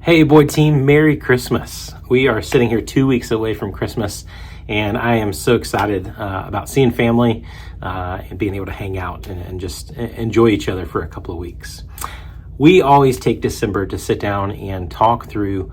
Hey, Boyd team, Merry Christmas. We are sitting here 2 weeks away from Christmas, and I am so excited about seeing family and being able to hang out and just enjoy each other for a couple of weeks. We always take December to sit down and talk through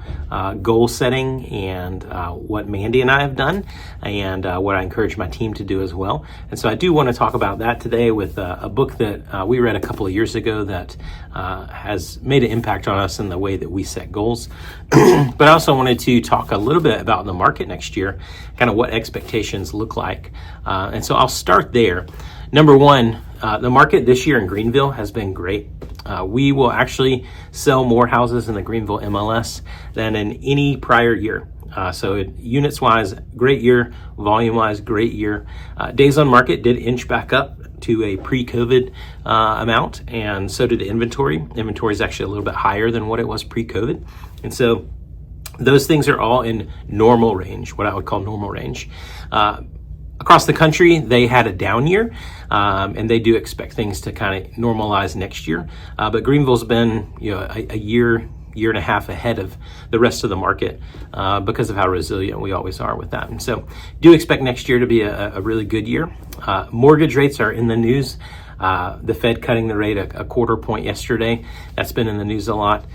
goal setting and what Mandy and I have done and what I encourage my team to do as well. And so I do want to talk about that today with a book that we read a couple of years ago that has made an impact on us in the way that we set goals. But I also wanted to talk a little bit about the market next year, kind of what expectations look like. And so I'll start there. Number one, the market this year in Greenville has been great. We will actually sell more houses in the Greenville MLS than in any prior year. So units wise, great year. Volume wise, great year. Days on market did inch back up to a pre-COVID amount, and so did inventory. Inventory is actually a little bit higher than what it was pre-COVID. And so those things are all in normal range, what I would call normal range. Across the country, they had a down year, and they do expect things to kind of normalize next year. But Greenville's been, a year and a half ahead of the rest of the market because of how resilient we always are with that. And so, do expect next year to be a really good year. Mortgage rates are in the news. The Fed cutting the rate a quarter point yesterday. That's been in the news a lot.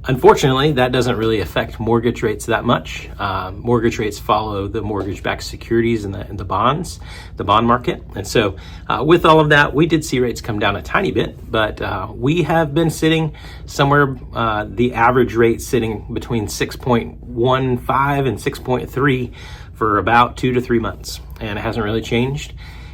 Unfortunately, that doesn't really affect mortgage rates that much. Mortgage rates follow the mortgage-backed securities and the bonds, the bond market. And so with all of that, we did see rates come down a tiny bit, but we have been sitting somewhere, the average rate sitting between 6.15 and 6.3 for about 2 to 3 months, and it hasn't really changed.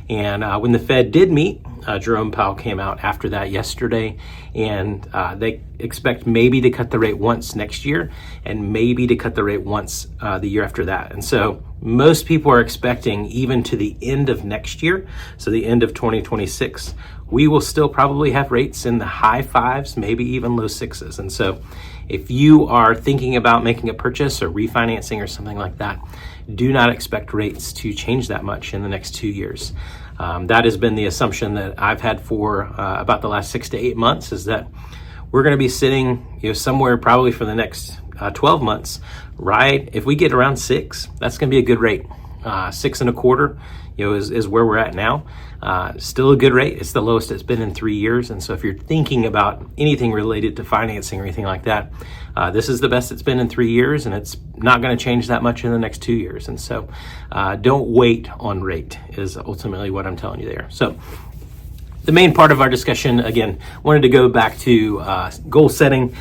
And when the Fed did meet, Jerome Powell came out after that yesterday, and they expect maybe to cut the rate once next year and maybe to cut the rate once the year after that. And so most people are expecting even to the end of next year, so the end of 2026, we will still probably have rates in the high fives, maybe even low sixes. And so if you are thinking about making a purchase or refinancing or something like that, do not expect rates to change that much in the next 2 years. That has been the assumption that I've had for about the last 6 to 8 months, is that we're going to be sitting somewhere probably for the next 12 months, right? If we get around 6, that's going to be a good rate. 6.25, is where we're at now. Still a good rate. It's the lowest it's been in 3 years. And so if you're thinking about anything related to financing or anything like that, this is the best it's been in 3 years, and it's not going to change that much in the next 2 years. And so don't wait on rate is ultimately what I'm telling you there. So the main part of our discussion, again, wanted to go back to goal setting.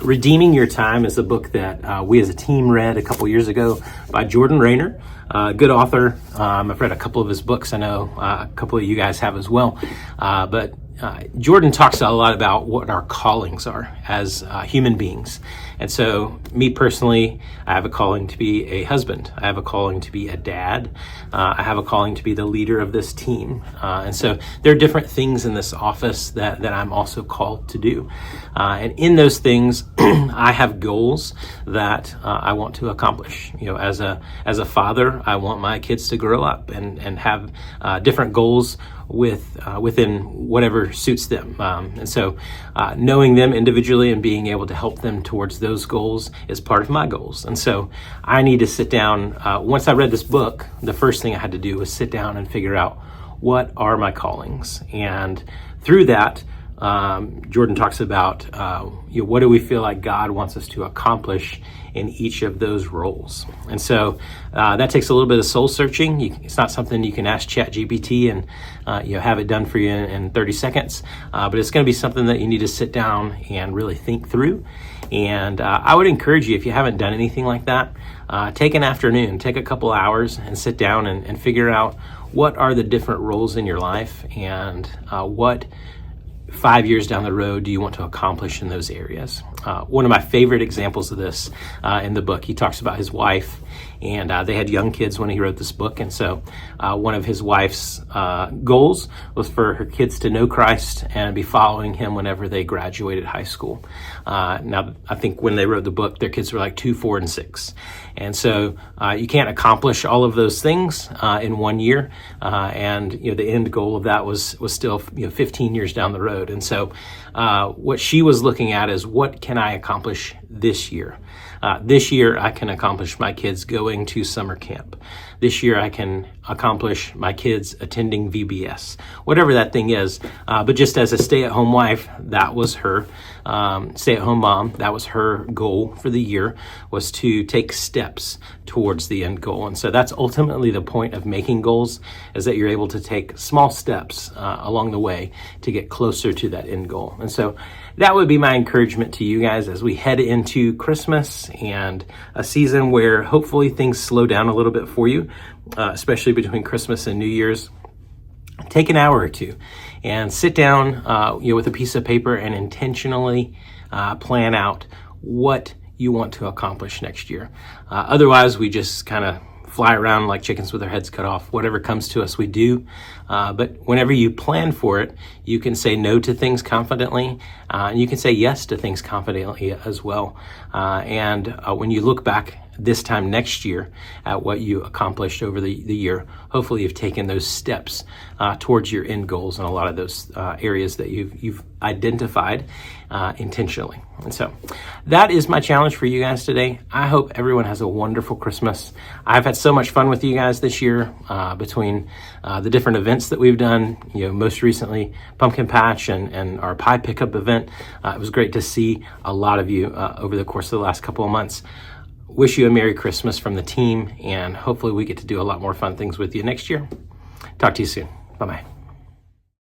Redeeming Your Time is a book that we as a team read a couple years ago by Jordan Raynor. Good author. I've read a couple of his books. I know a couple of you guys have as well. But Jordan talks a lot about what our callings are as human beings. And so me personally, I have a calling to be a husband. I have a calling to be a dad. I have a calling to be the leader of this team. And so there are different things in this office that I'm also called to do. And in those things, I have goals that I want to accomplish. As a father, I want my kids to grow up and have different goals within whatever suits them. And so knowing them individually and being able to help them towards those goals is part of my goals. And so I need to sit down. Once I read this book, the first thing I had to do was sit down and figure out what are my callings. And through that, Jordan talks about what do we feel like God wants us to accomplish in each of those roles. And so that takes a little bit of soul searching. It's not something you can ask ChatGPT and have it done for you in 30 seconds, but it's going to be something that you need to sit down and really think through. And I would encourage you, if you haven't done anything like that, take an afternoon, take a couple hours and sit down and figure out what are the different roles in your life and what 5 years down the road do you want to accomplish in those areas. One of my favorite examples of this in the book, he talks about his wife, and they had young kids when he wrote this book. And so one of his wife's goals was for her kids to know Christ and be following him whenever they graduated high school. Now, I think when they wrote the book, their kids were like 2, 4, and 6. And so you can't accomplish all of those things in 1 year. And the end goal of that was still 15 years down the road. And so what she was looking at is, what can I accomplish this year. This year, I can accomplish my kids going to summer camp. This year, I can accomplish my kids attending VBS, whatever that thing is. But just as a stay-at-home wife, that was her stay-at-home mom. That was her goal for the year, was to take steps towards the end goal. And so that's ultimately the point of making goals, is that you're able to take small steps along the way to get closer to that end goal. And so that would be my encouragement to you guys as we head into Christmas and a season where hopefully things slow down a little bit for you, especially between Christmas and New Year's. Take an hour or two and sit down with a piece of paper and intentionally plan out what you want to accomplish next year. Otherwise, we just kind of fly around like chickens with our heads cut off. Whatever comes to us, we do. But whenever you plan for it, you can say no to things confidently, and you can say yes to things confidently as well. And when you look back this time next year at what you accomplished over the year, hopefully you've taken those steps towards your end goals in a lot of those areas that you've identified intentionally. And so that is my challenge for you guys today. I hope everyone has a wonderful Christmas. I've had so much fun with you guys this year between the different events that we've done, most recently Pumpkin Patch and our pie pickup event. It was great to see a lot of you over the course of the last couple of months. Wish you a Merry Christmas from the team, and hopefully we get to do a lot more fun things with you next year. Talk to you soon. Bye-bye.